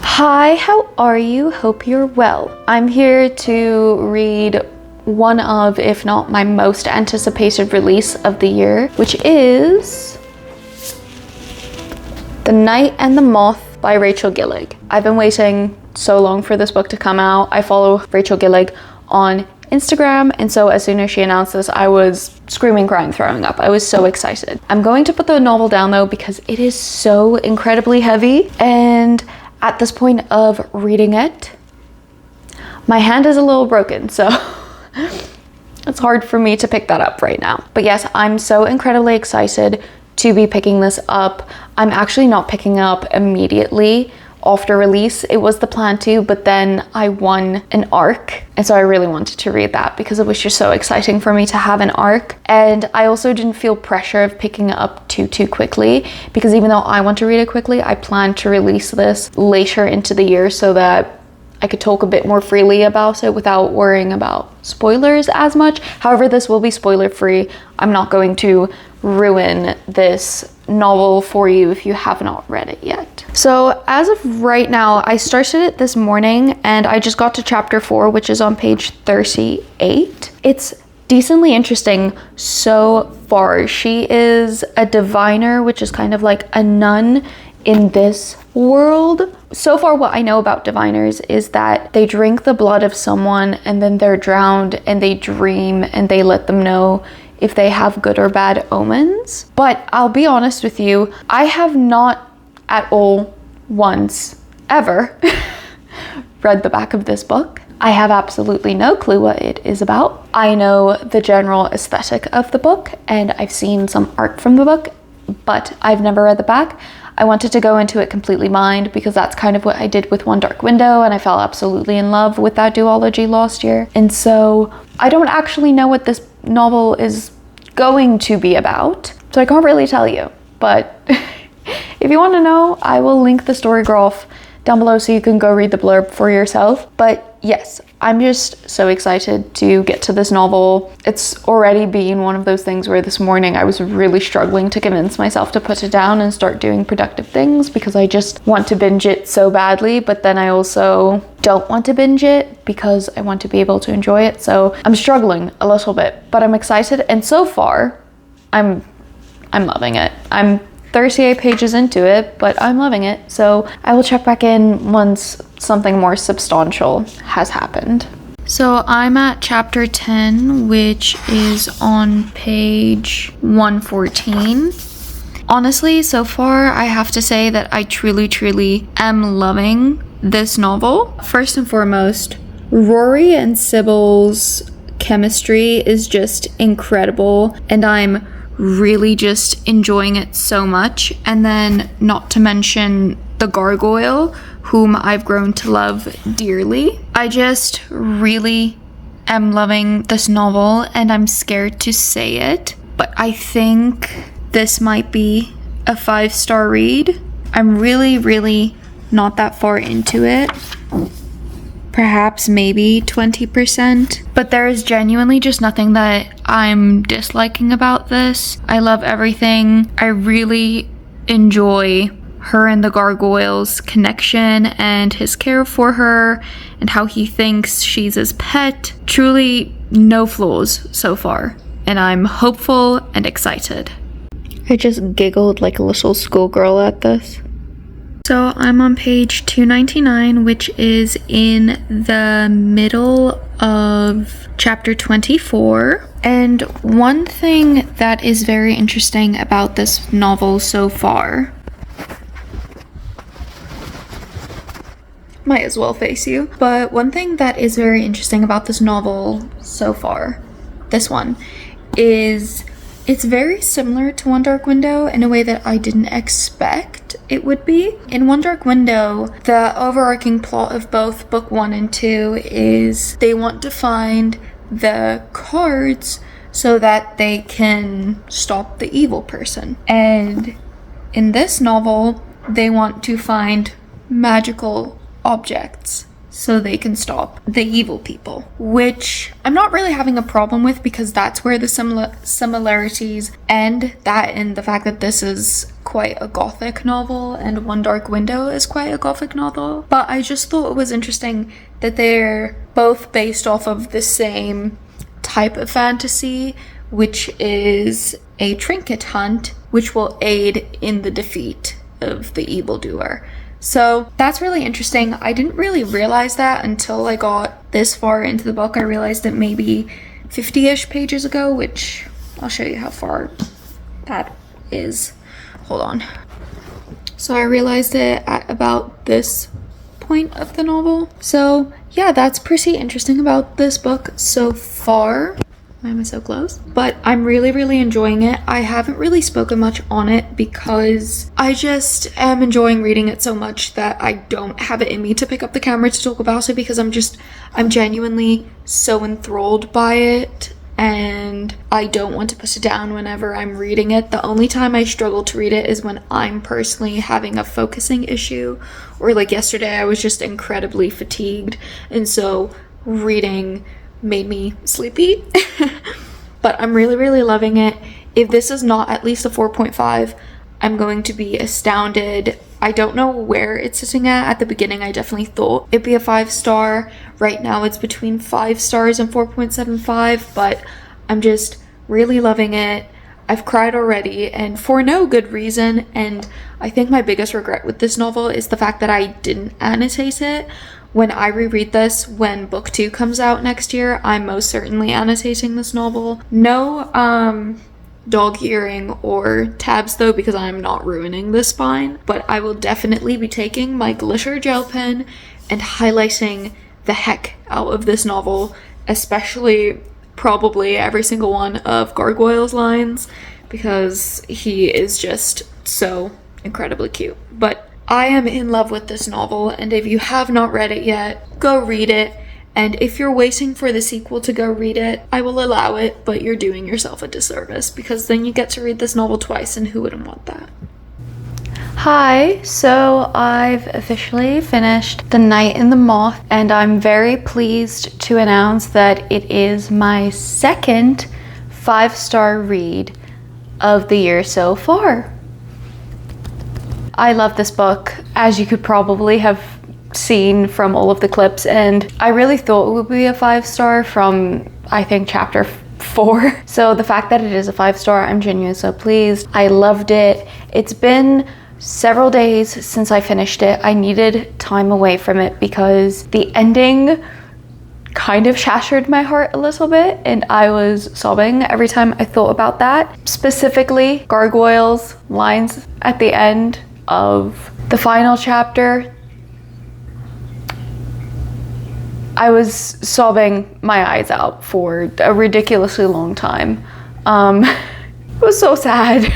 Hi, how are you? Hope you're well. I'm here to read one of, if not my most anticipated release of the year, which is The Night and the Moth by Rachel Gillig. I've been waiting so long for this book to come out. I follow Rachel Gillig on Instagram, and so as soon as she announced this, I was screaming, crying, throwing up. I was so excited. I'm going to put the novel down though because it is so incredibly heavy, and at this point of reading it, my hand is a little broken, so it's hard for me to pick that up right now. But yes, I'm so incredibly excited to be picking this up. I'm actually not picking up immediately after release. It was the plan to, but then I won an ARC, and so I really wanted to read that because it was just so exciting for me to have an ARC. And I also didn't feel pressure of picking it up too quickly, because even though I want to read it quickly, I plan to release this later into the year so that I could talk a bit more freely about it without worrying about spoilers as much. However, this will be spoiler free. I'm not going to ruin this novel for you if you have not read it yet. So as of right now, I started it this morning and I just got to chapter 4, which is on page 38. It's decently interesting so far. She is a diviner, which is kind of like a nun in this world. So far, what I know about diviners is that they drink the blood of someone and then they're drowned, and they dream and they let them know if they have good or bad omens. But I'll be honest with you, I have not at all once ever read the back of this book. I have absolutely no clue what it is about. I know the general aesthetic of the book and I've seen some art from the book, but I've never read the back. I wanted to go into it completely blind because that's kind of what I did with One Dark Window, and I fell absolutely in love with that duology last year. And so I don't actually know what this novel is going to be about, so I can't really tell you. But if you want to know, I will link the story graph down below so you can go read the blurb for yourself. But yes, I'm just so excited to get to this novel. It's already been one of those things where this morning I was really struggling to convince myself to put it down and start doing productive things because I just want to binge it so badly, but then I also don't want to binge it because I want to be able to enjoy it. So I'm struggling a little bit, but I'm excited, and so far I'm loving it. I'm 38 pages into it, but I'm loving it. So I will check back in once something more substantial has happened. So I'm at chapter 10, which is on page 114. Honestly, so far I have to say that I truly am loving this novel. First and foremost, Rory and Sybil's chemistry is just incredible, and I'm really just enjoying it so much. And then not to mention the gargoyle, whom I've grown to love dearly. I just really am loving this novel, and I'm scared to say it, but I think this might be a 5-star read. I'm really not that far into it. Perhaps maybe 20%, but there is genuinely just nothing that I'm disliking about this. I love everything. I really enjoy her and the gargoyle's connection and his care for her and how he thinks she's his pet. Truly no flaws so far, and I'm hopeful and excited. I just giggled like a little schoolgirl at this. So I'm on page 299, which is in the middle of chapter 24. And one thing that is very interesting about this novel so far, might as well face you, but one thing that is very interesting about this novel so far, this one, is it's very similar to One Dark Window in a way that I didn't expect it would be. In One Dark Window, the overarching plot of both book 1 and 2 is they want to find the cards so that they can stop the evil person. And in this novel, they want to find magical objects so they can stop the evil people, which I'm not really having a problem with because that's where the similarities end. That and the fact that this is quite a gothic novel and One Dark Window is quite a gothic novel. But I just thought it was interesting that they're both based off of the same type of fantasy, which is a trinket hunt, which will aid in the defeat of the evildoer. So that's really interesting. I didn't really realize that until I got this far into the book. I realized it maybe 50-ish pages ago, which I'll show you how far that is. Hold on. So I realized it at about this point of the novel. So yeah, that's pretty interesting about this book so far. Why am I so close? But I'm really, really enjoying it. I haven't really spoken much on it because I just am enjoying reading it so much that I don't have it in me to pick up the camera to talk about it because I'm genuinely so enthralled by it and I don't want to put it down whenever I'm reading it. The only time I struggle to read it is when I'm personally having a focusing issue, or like yesterday I was just incredibly fatigued and so reading made me sleepy. But I'm really, really loving it. If this is not at least a 4.5, I'm going to be astounded. I don't know where it's sitting at the beginning. I definitely thought it'd be a 5-star. Right now it's between 5 stars and 4.75, but I'm just really loving it. I've cried already, and for no good reason, and I think my biggest regret with this novel is the fact that I didn't annotate it. When I reread this, when book 2 comes out next year, I'm most certainly annotating this novel. No dog earring or tabs though, because I'm not ruining the spine, but I will definitely be taking my glitter gel pen and highlighting the heck out of this novel, especially probably every single one of Gargoyle's lines, because he is just so incredibly cute. But I am in love with this novel, and if you have not read it yet, go read it. And if you're waiting for the sequel to go read it, I will allow it, but you're doing yourself a disservice because then you get to read this novel twice, and who wouldn't want that? Hi, so I've officially finished The Night in the Moth, and I'm very pleased to announce that it is my second 5-star read of the year so far. I love this book, as you could probably have seen from all of the clips, and I really thought it would be a 5-star from, I think, chapter 4. So the fact that it is a 5-star, I'm genuinely so pleased. I loved it. It's been several days since I finished it. I needed time away from it because the ending kind of shattered my heart a little bit, and I was sobbing every time I thought about that. Specifically, Gargoyle's lines at the end of the final chapter. I was sobbing my eyes out for a ridiculously long time. It was so sad.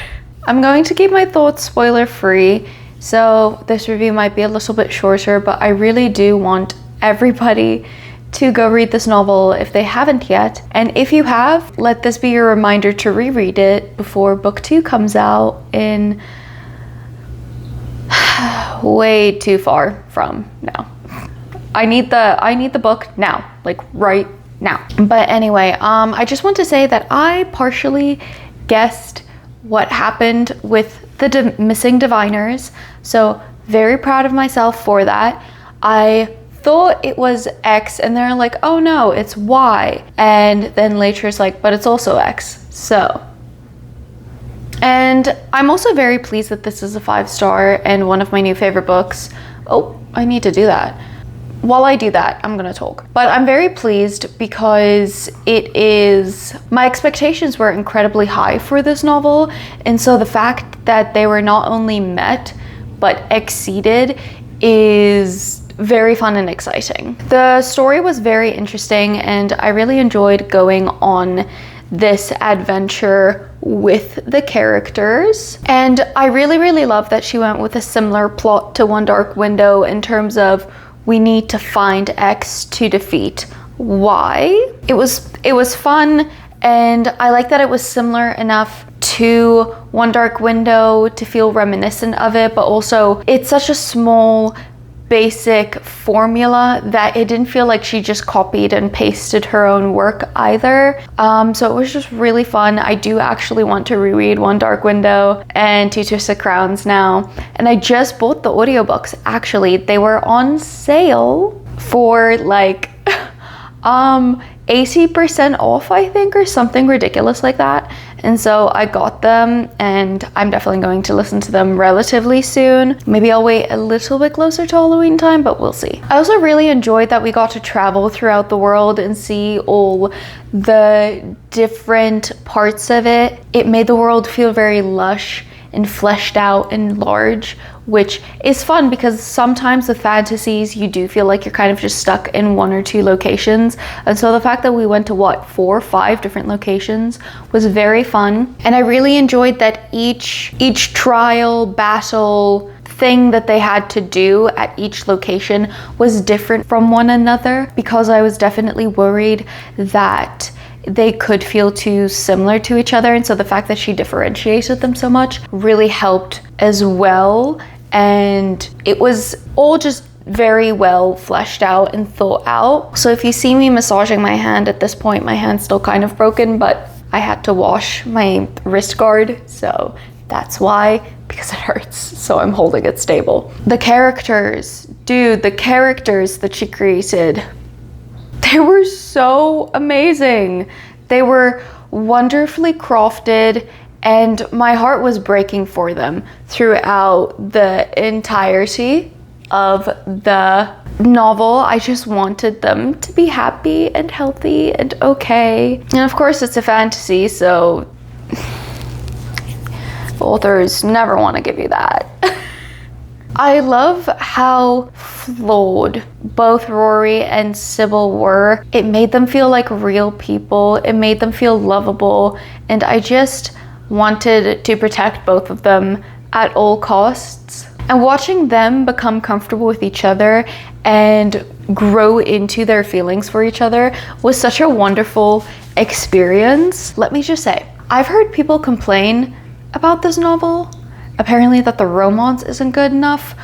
I'm going to keep my thoughts spoiler free, so this review might be a little bit shorter, but I really do want everybody to go read this novel if they haven't yet. And if you have, let this be your reminder to reread it before book 2 comes out in way too far from now. I need the book now, like right now. But anyway, I just want to say that I partially guessed what happened with the missing diviners, so very proud of myself for that. I thought it was X, and they're like, oh no, it's Y, and then later it's like, but it's also X. So, and I'm also very pleased that this is a 5-star and one of my new favorite books. Oh, I need to do that. While I do that, I'm gonna talk. But I'm very pleased because my expectations were incredibly high for this novel, and so the fact that they were not only met, but exceeded is very fun and exciting. The story was very interesting, and I really enjoyed going on this adventure with the characters. And I really, really love that she went with a similar plot to One Dark Window in terms of we need to find X to defeat Y. It was fun, and I like that it was similar enough to One Dark Window to feel reminiscent of it, but also it's such a small basic formula that it didn't feel like she just copied and pasted her own work either. So it was just really fun. I do actually want to reread One Dark Window and Two Twisted Crowns now. And I just bought the audiobooks. Actually, they were on sale for like 80% off, I think, or something ridiculous like that. And so I got them, and I'm definitely going to listen to them relatively soon. Maybe I'll wait a little bit closer to Halloween time, but we'll see. I also really enjoyed that we got to travel throughout the world and see all the different parts of it. It made the world feel very lush and fleshed out and large, which is fun because sometimes with fantasies you do feel like you're kind of just stuck in one or two locations. And so the fact that we went to 4 or 5 different locations was very fun. And I really enjoyed that each trial, battle, thing that they had to do at each location was different from one another, because I was definitely worried that they could feel too similar to each other. And so the fact that she differentiated them so much really helped as well. And it was all just very well fleshed out and thought out. So if you see me massaging my hand at this point, my hand's still kind of broken, but I had to wash my wrist guard, so that's why, because it hurts, so I'm holding it stable. The characters, dude, the characters that she created, they were so amazing. They were wonderfully crafted, and my heart was breaking for them throughout the entirety of the novel. I just wanted them to be happy and healthy and okay. And of course it's a fantasy, so authors never want to give you that. I love how flawed both Rory and Sybil were. It made them feel like real people. It made them feel lovable. And I just wanted to protect both of them at all costs. And watching them become comfortable with each other and grow into their feelings for each other was such a wonderful experience. Let me just say, I've heard people complain about this novel, apparently that the romance isn't good enough.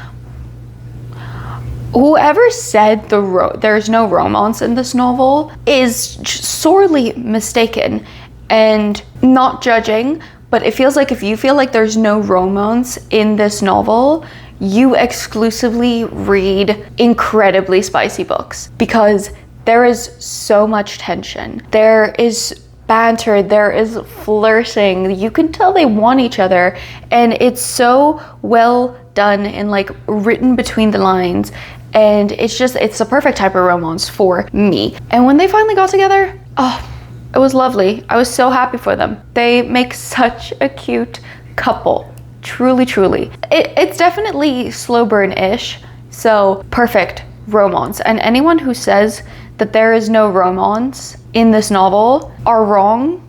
Whoever said there's no romance in this novel is sorely mistaken. And not judging, but it feels like if you feel like there's no romance in this novel, you exclusively read incredibly spicy books, because there is so much tension. There is banter, there is flirting. You can tell they want each other, and it's so well done and like written between the lines. And it's the perfect type of romance for me. And when they finally got together, oh, it was lovely. I was so happy for them. They make such a cute couple. Truly, truly. It's definitely slow burn-ish, so perfect romance. And anyone who says that there is no romance in this novel are wrong,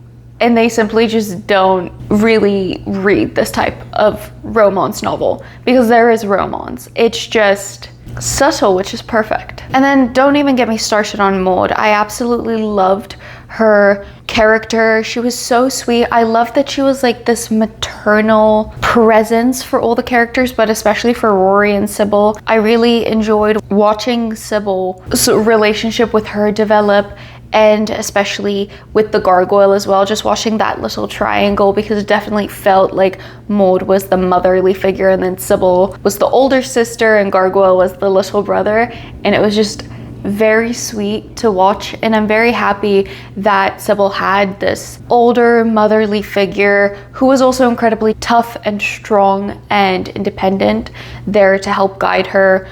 and they simply just don't really read this type of romance novel, because there is romance. It's just subtle, which is perfect. And then don't even get me started on Maud. I absolutely loved her character. She was so sweet. I love that she was like this maternal presence for all the characters, but especially for Rory and Sybil. I really enjoyed watching Sybil's relationship with her develop, and especially with the gargoyle as well, just watching that little triangle, because it definitely felt like Maud was the motherly figure, and then Sybil was the older sister and Gargoyle was the little brother. And it was just very sweet to watch, and I'm very happy that Sybil had this older motherly figure who was also incredibly tough and strong and independent, there to help guide her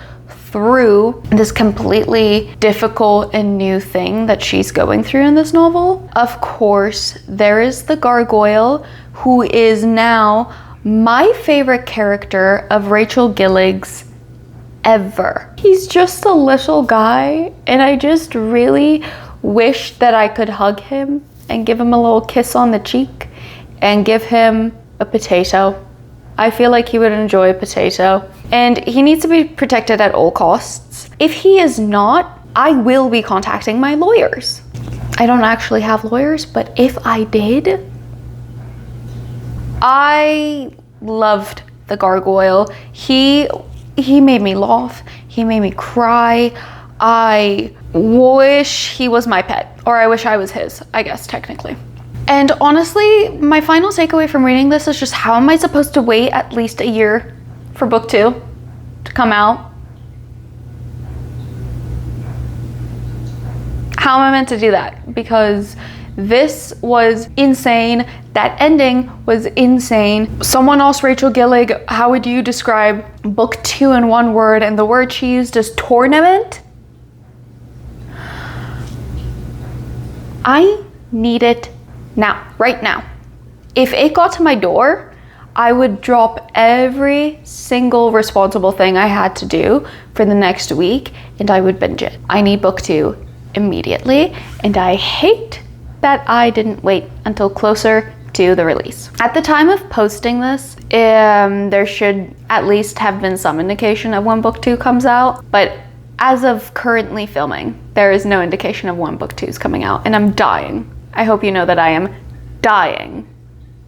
through this completely difficult and new thing that she's going through in this novel. Of course, there is the gargoyle, who is now my favorite character of Rachel Gillig's ever. He's just a little guy, and I just really wish that I could hug him and give him a little kiss on the cheek and give him a potato. I feel like he would enjoy a potato, and he needs to be protected at all costs. If he is not, I will be contacting my lawyers. I don't actually have lawyers, but if I did, I loved the gargoyle. He made me laugh. He made me cry. I wish he was my pet, or I wish I was his, I guess, technically. And honestly, my final takeaway from reading this is just, how am I supposed to wait at least a year for book 2 to come out? How am I meant to do that? Because this was insane. That ending was insane. Someone asked Rachel Gillig, how would you describe book 2 in one word? And the word she used is tournament. I need it now, right now. If it got to my door, I would drop every single responsible thing I had to do for the next week and I would binge it. I need book 2 immediately, and I hate that I didn't wait until closer to the release. At the time of posting this, there should at least have been some indication of when book 2 comes out, but as of currently filming, there is no indication of when book 2 is coming out, and I'm dying. I hope you know that I am dying.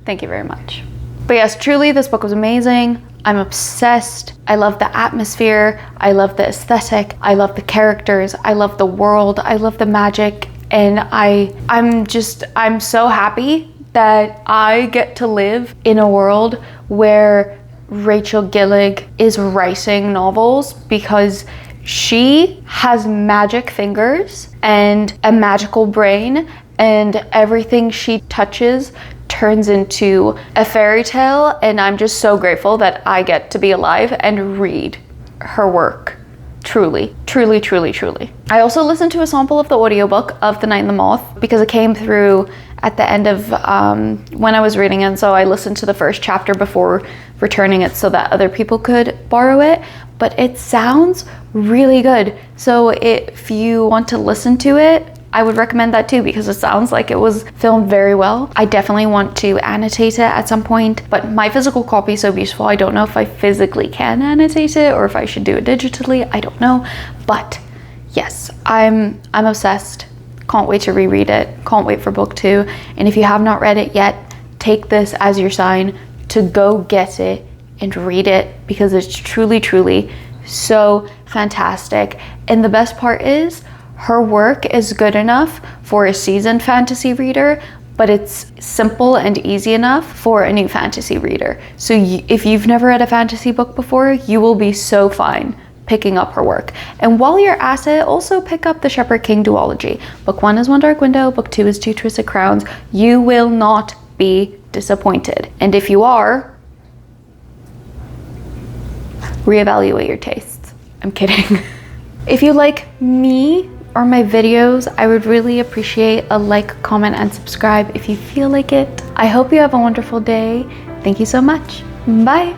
Thank you very much. But yes, truly, this book was amazing. I'm obsessed. I love the atmosphere. I love the aesthetic. I love the characters. I love the world. I love the magic. And I'm so happy that I get to live in a world where Rachel Gillig is writing novels, because she has magic fingers and a magical brain, and everything she touches turns into a fairy tale. And I'm just so grateful that I get to be alive and read her work. Truly, truly, truly, truly. I also listened to a sample of the audiobook of The Night and the Moth because it came through at the end of when I was reading it. So I listened to the first chapter before returning it so that other people could borrow it. But it sounds really good. So if you want to listen to it, I would recommend that too, because it sounds like it was filmed very well. I definitely want to annotate it at some point, but my physical copy is so beautiful. I don't know if I physically can annotate it or if I should do it digitally. I don't know, but yes, I'm obsessed. Can't wait to reread it. Can't wait for book 2. And if you have not read it yet, take this as your sign to go get it and read it, because it's truly, truly so fantastic. And the best part is, her work is good enough for a seasoned fantasy reader, but it's simple and easy enough for a new fantasy reader. So if you've never read a fantasy book before, you will be so fine picking up her work. And while you're at it, also pick up the Shepherd King duology. Book 1 is One Dark Window, book 2 is Two Twisted Crowns. You will not be disappointed. And if you are, reevaluate your tastes. I'm kidding. If you like me or my videos, I would really appreciate a like, comment, and subscribe if you feel like it. I hope you have a wonderful day. Thank you so much. Bye.